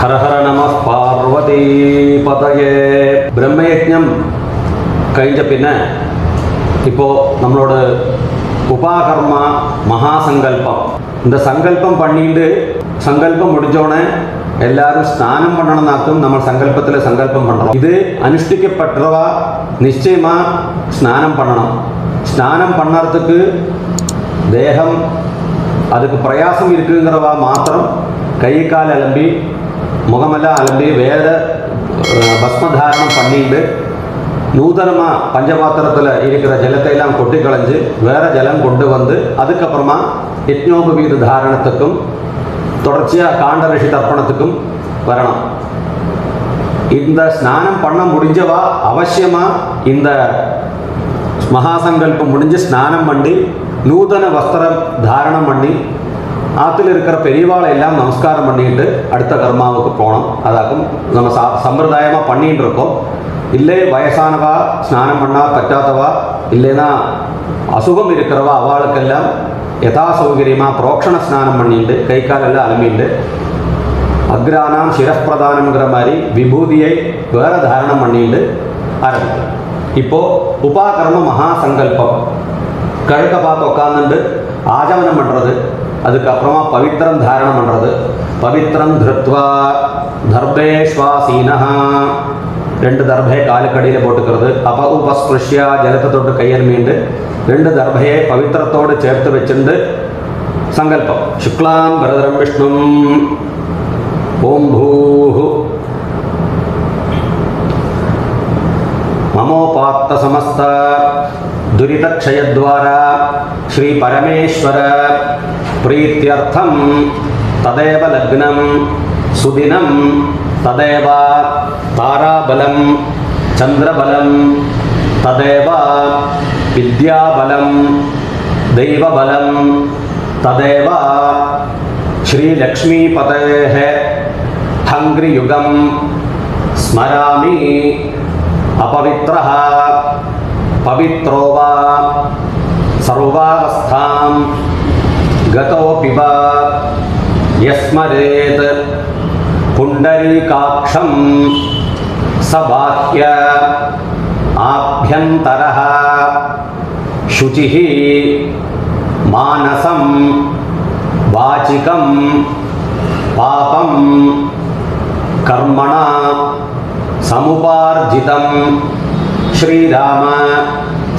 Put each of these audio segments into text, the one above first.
ഹര ഹര നമ പാർവതീപതയേ. ബ്രഹ്മയജ്ഞം കഴിഞ്ഞ പിന്നെ ഇപ്പോൾ നമ്മളോട് உபாகர்மா மகாசங்கல்பம், இந்த சங்கல்பம் பண்ணிட்டு சங்கல்பம் முடிஞ்சோடனே எல்லாரும் ஸ்நானம் பண்ணணும்னாக்கும் நம்ம சங்கல்பத்தில் சங்கல்பம் பண்ணுறோம். இது அனுஷ்டிக்கப்பட்டவா நிச்சயமாக ஸ்நானம் பண்ணணும். ஸ்நானம் பண்ணுறதுக்கு தேகம் அதுக்கு பிரயாசம் இருக்குங்கிறவா மாத்திரம் கை கால் அலம்பி முகமெல்லாம் அலம்பி வேற பஸ்மதாரணம் பண்ணிட்டு நூதனமாக பஞ்சபாத்திரத்தில் இருக்கிற ஜலத்தை எல்லாம் கொட்டி களைஞ்சு வேற ஜலம் கொண்டு வந்து அதுக்கப்புறமா யஜ்ஞோபவீத தாரணத்துக்கும் தொடர்ச்சியாக காண்ட ரிஷி தர்ப்பணத்துக்கும் வரணும். இந்த ஸ்நானம் பண்ண முடிஞ்சவா அவசியமாக இந்த மகாசங்கல்பம் முடிஞ்சு ஸ்நானம் பண்ணி நூதன வஸ்திரம் தாரணம் பண்ணி ஆற்றுல இருக்கிற பெரியவாளை எல்லாம் நமஸ்காரம் பண்ணிட்டு அடுத்த கர்மாவுக்கு போனோம். அதாக்கும் நம்ம சம்பிரதாயமாக பண்ணிட்டு இருக்கோம். இல்லை வயசானவா ஸ்நானம் பண்ணால் பற்றாதவா இல்லைன்னா அசுகம் இருக்கிறவா அவளுக்கெல்லாம் யதா சௌகரியமாக புரோக்ஷண ஸ்நானம் பண்ணிட்டு கை காலெல்லாம் அலம்பிட்டு அக்ரானாம் சிரப்பிரதானங்கிற மாதிரி விபூதியை வேற தாரணம் பண்ணிட்டு ஆரம்பிக்கும். இப்போது உபாகர்ம மகாசங்கல்பம் கிழக்க பார்த்து உட்காந்துட்டு ஆஜமனம் பண்ணுறது, அதுக்கப்புறமா பவித்திரம் தாரணம் பண்ணுறது. பவித்திரம் திருத்வா தர்பேஸ்வாசீனா, 2 தர்பையை காலுக்கடியில் போட்டுக்கிறது. அப்போ உபஸ்பிருஷ்யா ஜலத்தை தொட்டு கையர் மீண்டு 2 தர்பையை பவித்திரத்தோடு சேர்த்து வச்சுண்டு சங்கல்பம். சுக்லாம் பரதரம் விஷ்ணும் ஓம் பூஹு மமோபாத்த சமஸ்த துரிதக்ஷயத்வாரா ஸ்ரீ பரமேஸ்வர பிரீத்யர்த்தம் ததேவ லக்னம் சுதினம் ததேவ தாராபலம் சந்திரபலம் ததேவ வித்யாபலம் தெய்வபலம் ததேவ ஸ்ரீலக்ஷ்மீபதேஹ ஹங்கிரியுகம் ஸ்மராமி. அபவித்ரஹ பவித்ரோ வா சர்வாவஸ்தாம் கதோபி வா யஸ்மரேத் புண்டரீகாக்ஷம் சபாஹ்ய ஆப்யந்தரஹ சுசிஹி மானசம் வாசிகம் பாபம் கர்மணா சமுபார்ஜிதம் ஸ்ரீராம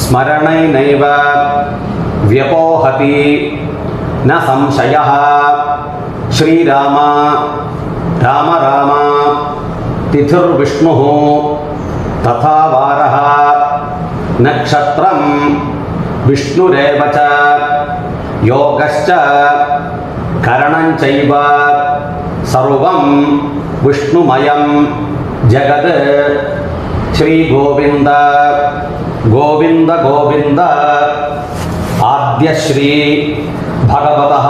ஸ்மரணைனைவ வியபோஹதி ந சம்சயः. ஸ்ரீராம ராம ராம திதிர்விஷ்ணுः ததா வாரः நக்ஷத்ரம் விஷ்ணுரேவ ச யோகஸ்ச கரணஞ்சைவ சர்வம் விஷ்ணுமயம் ஜகத். ஸ்ரீ கோவிந்த கோவிந்த கோவிந்த ஆத்ய ஸ்ரீ பகவதः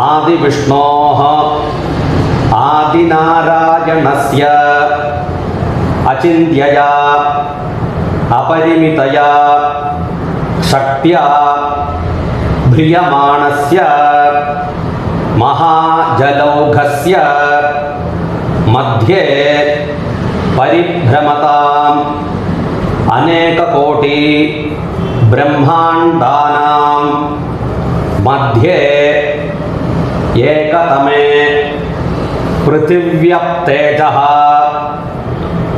ஆதி விஷ்ணோः ஆதிநாராயணஸ்ய அசிந்த்யயா அபரிமிதயா சக்தியா ப்ரியமாணஸ்ய மகாஜலௌகஸ்ய மத்தியே பரிப்ரமதாம் அநேககோட்டி பிரம்மாண்டானாம் மத்தியே ஏகதமே பிருத்திவ்யப் தேஜः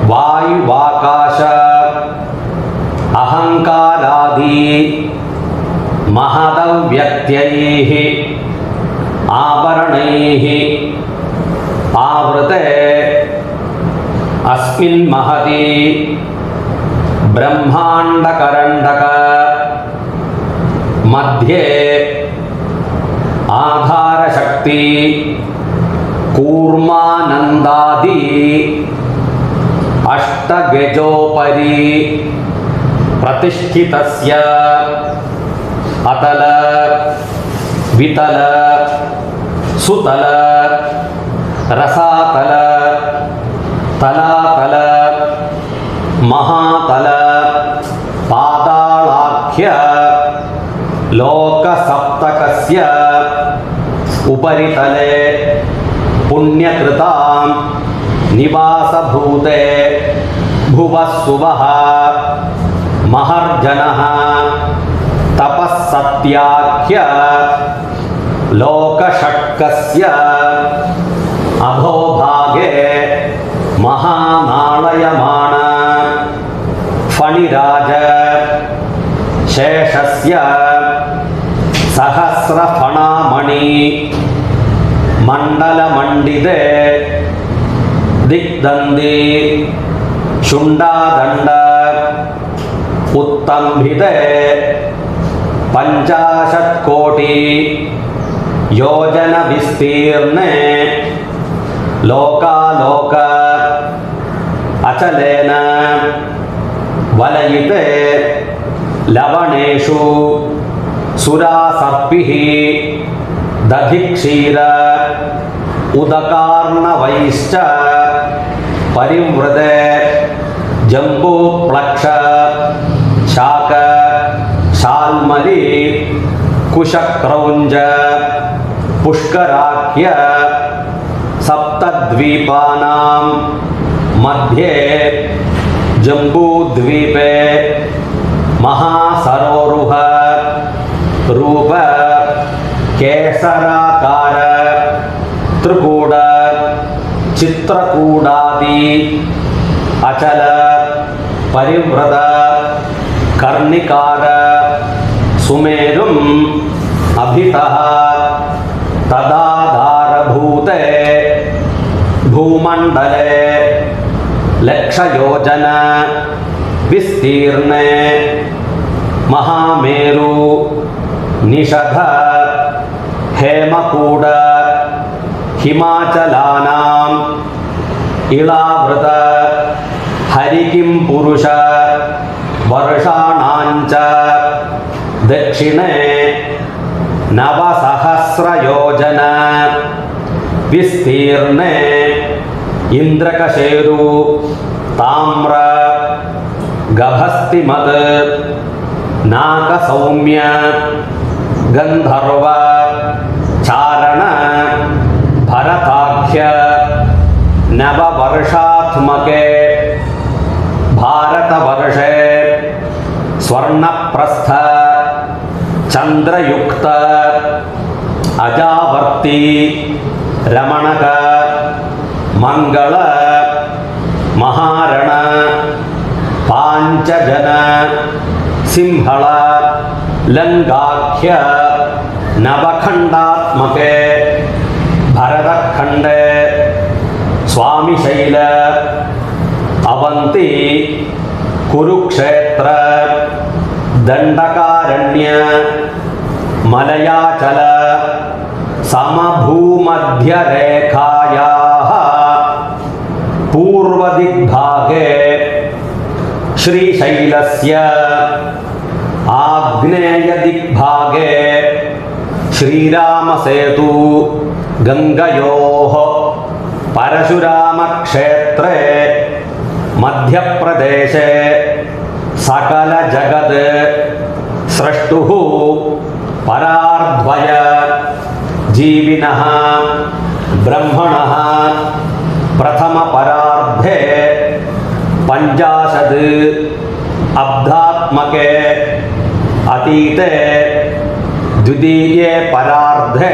வாயுவாகாஷ அஹங்காராதி மஹதவ்யக்த்யைः ஆபரணைः ஆவ்ருதே அஸ்மின் மஹதி பிரம்மாண்டகரண்டக மத்தியே ஆதாரசக்தி கூர்மானந்தாதி அஷ்டகஜோபரி பிரதிஷ்டிதஸ்ய அதல விதல சுதல ரசாதல தலாதல மகாதல பாதாளாக்ய லோகசப்தகஸ்ய उपरितले പുണ്യകൃതാം നിവാസഭൂതേ ഭുവസ്സുവഃ മഹർജനഃ തപസ്സത്യാഖ്യ ലോകഷട്കസ്യ അധോഭാഗേ മഹാനാളയമാണ ഫണിരാജ ശേഷസ്യ സഹസ്രഫണാമണി മണ്ഡലമണ്ഡിതേ ദിഗ്ദന്തി ശുണ്ഡാദണ്ഡ ഉത്തംഭിതേ പഞ്ചാശത്കോടി യോജന വിസ്തീർണേ ലോകാലോക അചലേന വലയിതേ ലവണേഷു സുരാസർപ്പിഃ ദധിക്ഷീര ഉദകാർണവൈശ്ച പരിവൃതേ ജംബൂപ്ലക്ഷ ശാക ശാൽമലി കുശക്രൗഞ്ച പുഷ്കരാഖ്യ സപ്തദ്വീപാനാം മധ്യേ ജംബൂദ്വീപേ മഹാസരോരുഹ രൂപ കേസരാകാര ത്രികൂട ചിത്രകൂടാദി അചല പരിവ്രത കർണികാര സുമേരും അഭിതഃ തദാധാരഭൂതേ ഭൂമണ്ഡലേ ലക്ഷയോജന വിസ്തീർണേ മഹാമേരു നിഷധ ഹേമകൂട ഹിമാചലാനാം ഇളാവൃത ഹരികിം പുരുഷ വർഷാണാഞ്ച ദക്ഷിണേ നവസഹസ്രയോജന വിസ്തീർണേ ഇന്ദ്രകശേരു താമ്ര ഗഭസ്തിമത് നാഗസൗമ്യ ഗന്ധർവ ചാരണ ഭരതാഖ്യ നവവർഷാത്മകേ ഭാരതവർഷേ സ്വർണപ്രസ്ഥ ചന്ദ്രയുക്ത അജാവർത്തി രമണക മംഗള മഹാരണ പാഞ്ചജന സിംഹള ലങ്കാഖ്യ നവഖണ്ഡാത്മകേ ഭരതഖണ്ഡേ സ്വാമിശൈല അവന്തി കുരുക്ഷേത്ര ദണ്ഡകാരണ്യ മലയാചല സമഭൂമധ്യരേഖായാഃ പൂർവദിഗ്ഭാഗേ ശ്രീശൈലസ്യ ആഗ്നേയദിഗ്ഭാഗേ ശ്രീരാമസേതു ഗംഗയോഃ പരശുരാമക്ഷേത്രേ മധ്യപ്രദേശേ സകലജഗത് സ്രഷ്ടുഃ പരാർദ്വയ ജീവിനഃ ബ്രഹ്മണഃ പ്രഥമപരാർദ്ധേ പഞ്ചാശത് അബ്ധാത്മകേ അതീതേ ദ്വിതീയേ പരാർദ്ധേ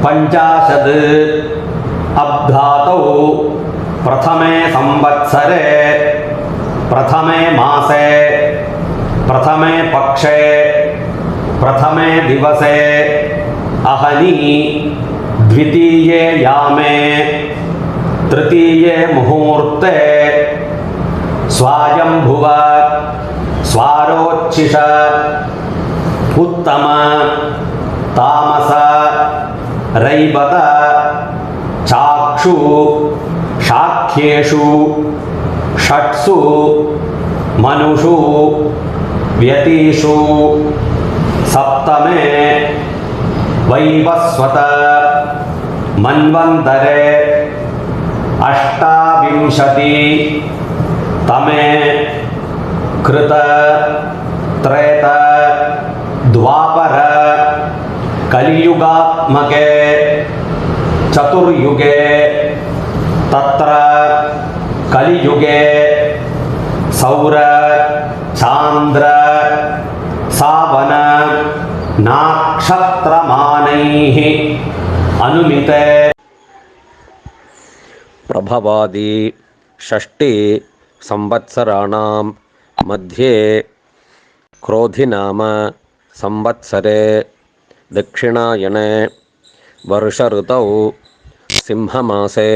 പഞ്ചാശത് അബ്ധാതൗ പ്രഥമേ സംവത്സരേ പ്രഥമേ മാസേ പ്രഥമേ പക്ഷേ പ്രഥമേ ദിവസേ അഹനി ദ്വിതീയേ യാമേ തൃതീയേ മുഹൂർത്തേ സ്വായംഭുവ സ്വാരോച്ഛിഷ ഉത്തമ താമസ രൈവത ചാക്ഷു ശാഖ്യേഷു ഷട്സു മനുഷു വ്യതീഷു സപ്തമേ വൈവസ്വത മന്വന്തരേ അഷ്ടാവിംശതി തമേ കൃത ത്രേത ദ്വാപര കലിയുഗാത്മകേ चतुर्युगे तत्र कलियुगे सौर चांद्र सावन नाक्षत्रमानैः अनुमिते प्रभवादि षष्टि संवत्सराणां मध्ये क्रोधिनाम संवत्सरे दक्षिणायने वर्षऋतौ सिंहमासे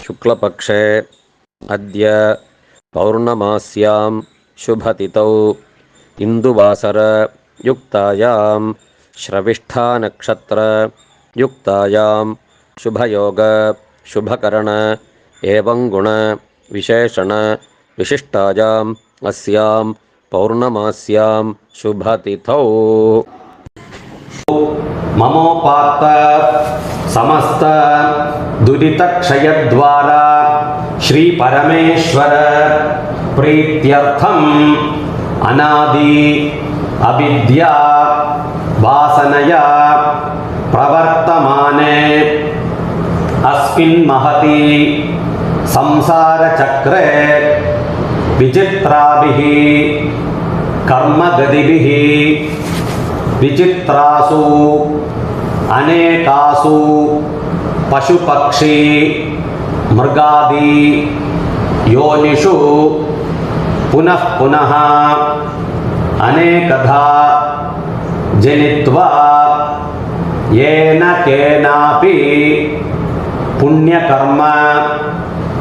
शुक्लपक्षे अद्य पौर्णमास्यां शुभतिथौ इन्दुवासरयुक्तायां श्रविष्ठानक्षत्रयुक्तायां शुभयोग शुभकरण एवं गुण विशेषण विशिष्टायाम् अस्यां पौर्णमास्यां शुभतिथौ ममोपात्त समस्त दुरितक्षयद्वारा श्री परमेश्वर प्रीत्यर्थम अनादि अविद्या वासनया प्रवर्तमाने अस्मिन् महति संसार चक्रे विचित्राभिः कर्मगतिभिः विचित्रासु अनेकासु पशुपक्षी मृगादि योनिषु पुनः पुनः अनेकधा जनित्वा येन केनापि पुण्यकर्म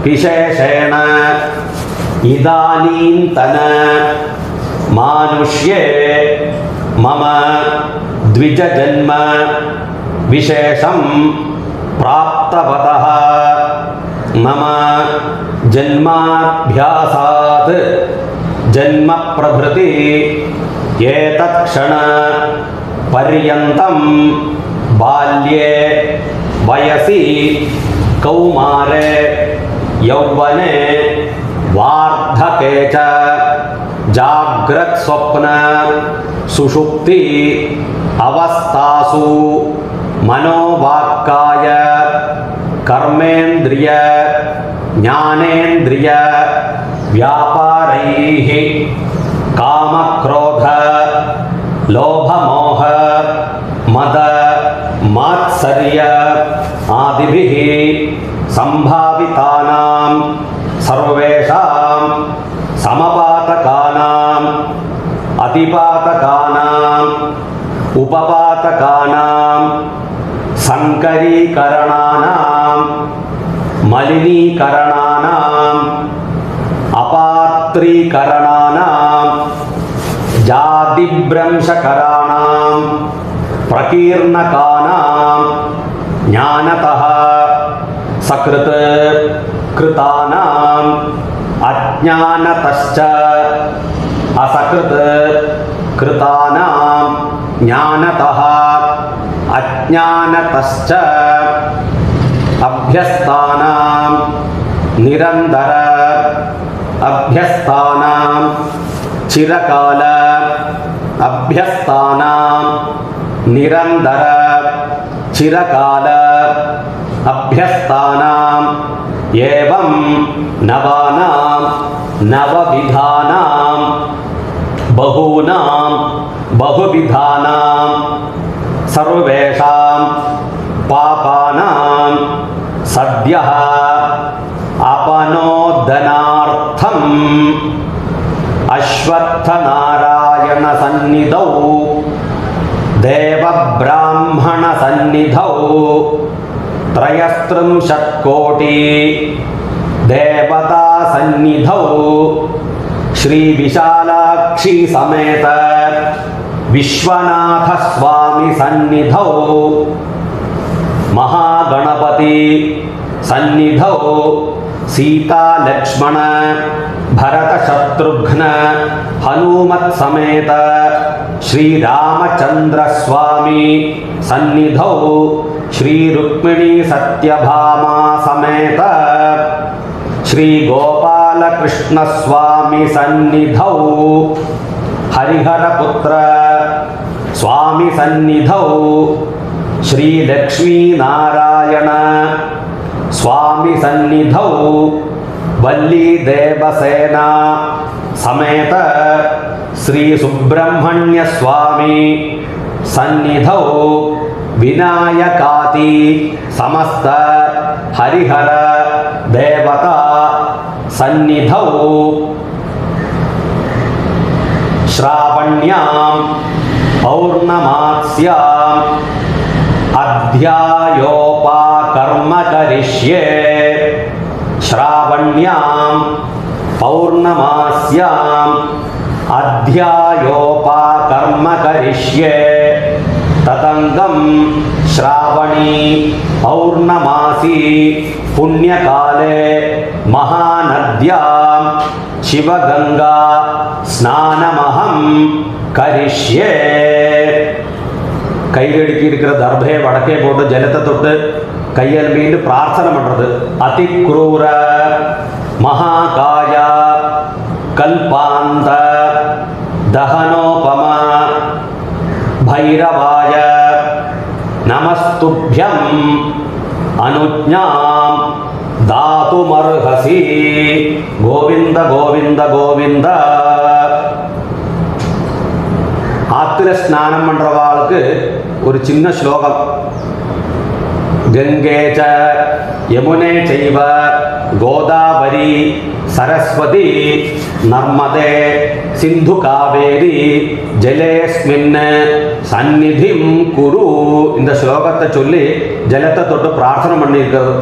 विशेषेण इदानीन्तन मानुष्ये मम द्विजजन्म विशेषं प्राप्तवतः मम जन्माभ्यासात् जन्म प्रभृति एतत्क्षण पर्यन्तं बाल्ये वयसि कौमारे यौवने वार्धके च जाग्रत् स्वप्न सुषुप्ति अवस्थासु मनोवाक्काय कर्मेन्द्रिय ज्ञानेन्द्रिय व्यापारैः कामक्रोध लोभमोह मद मात्सर्य आदिभिः संभावितानां सर्वेषां समपातकानां अतिपातकानां उपपातकानां संकरीकरणानां मलिनीकरणानां अपात्रीकरणानां जातिभ्रंशकराणां प्रकीर्णकानां ज्ञानतः सकृत् कृतानां अज्ञानतश्च असकृत् कृतानां ज्ञानतः अज्ञानतश्च अभ्यस्तानां निरन्तर अभ्यस्तानां चिरकाल अभ्यस्तानां निरन्तर चिरकाल अभ्यस्तानां एवं नवानां नवविधानां बहूनां बहुविधानां सर्वेषां पापानां सद्यः अपनोदनार्थम् अश्वत्थनारायण सन्निधौ देवब्राह्मण सन्निधौ त्रयस्त्रिंशत्कोटि देवता सन्निधौ श्री विशालाक्षी समेत विश्वनाथ स्वामी सन्निधौ महागणपति सन्निधौ सीता लक्ष्मण भरत शत्रुघ्न हनुमत् समेत श्री रामचंद्र स्वामी सन्निधौ श्री रुक्मिणी सत्यभामा समेत श्री गोपाल कृष्ण स्वामी सन्निधौ हरिहरपुत्र स्वामी सन्निधौ ശ്രീ ലക്ഷ്മീ നാരായണ സ്വാമി സന്നിധൗ വല്ലീ ദേവസേന സമേത ശ്രീ സുബ്രഹ്മണ്യ സ്വാമി സന്നിധൗ വിനായകാതി സമസ്ത ഹരിഹര ദേവത സന്നിധൗ ശ്രാവണ്യാം പൗർണമാസ്യാം അധ്യായോപാകർമ്മ കരിഷ്യേ ശ്രാവണ്യാം പൗർണമാസ്യാം അധ്യായോപാകർമ്മ കരിഷ്യേ തദംഗം ശ്രാവണീ പൗർണമാസി പുണ്യകാലേ മഹാനദ്യാം ശിവഗംഗാ സ്നാനമഹം കരിഷ്യേ. கையில் இருக்கிற தர்பையை வடக்கே போட்டு ஜலத்தை தொட்டு கையில் மீண்டு பிரார்த்தனை பண்ணுறது. அதிக்ரூர மகாகாய கல்பாந்த தகனோபம பைரவாய நமஸ்துभ्यம் அனுஜ்ஞாம் தாதுமர்ஹசி. கோவிந்த கோவிந்த கோவிந்த. ஆத்திர ஸ்நானம் பண்ணுறவாளுக்கு ஒரு சின்ன ஸ்லோகம். கங்கே ச யமுனே சைவ கோதாவரி சரஸ்வதி நர்மதே சிந்து காவேரி ஜலேஸ்மின் சந்நிதிம் குரு. இந்த ஸ்லோகத்தை சொல்லி ஜலத்தை தொட்டு பிரார்த்தனை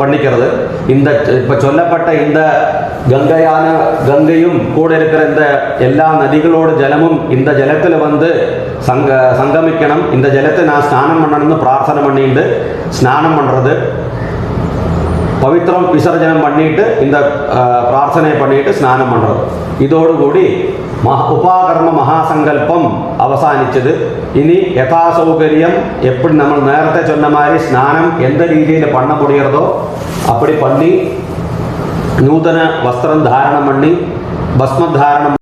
பண்ணிக்கிறது. இந்த இப்போ சொல்லப்பட்ட இந்த கங்கையும் கூட இருக்கிற இந்த எல்லா நதிகளோட ஜலமும் இந்த ஜலத்தில் வந்து சங்கமிக்கணும். இந்த ஜலத்தை நான் ஸ்நானம் பண்ணணும்னு பிரார்த்தனை பண்ணிட்டு ஸ்நானம் பண்ணுறது. பவித்திரம் விசர்ஜனம் பண்ணிட்டு இந்த பிரார்த்தனை பண்ணிட்டு ஸ்நானம் பண்ணுறது. இதோடு கூடி உபாகர்ம மகாசங்கல்பம் அவசானிச்சது. இனி யதாசௌகரியம் எப்படி நம்ம நேரத்தை சொன்ன மாதிரி ஸ்நானம் எந்த ரீதியில் பண்ண முடிகிறதோ அப்படி பண்ணி நூதன வஸ்திரம் தாரணம் பண்ணி பஸ்ம தாரணம்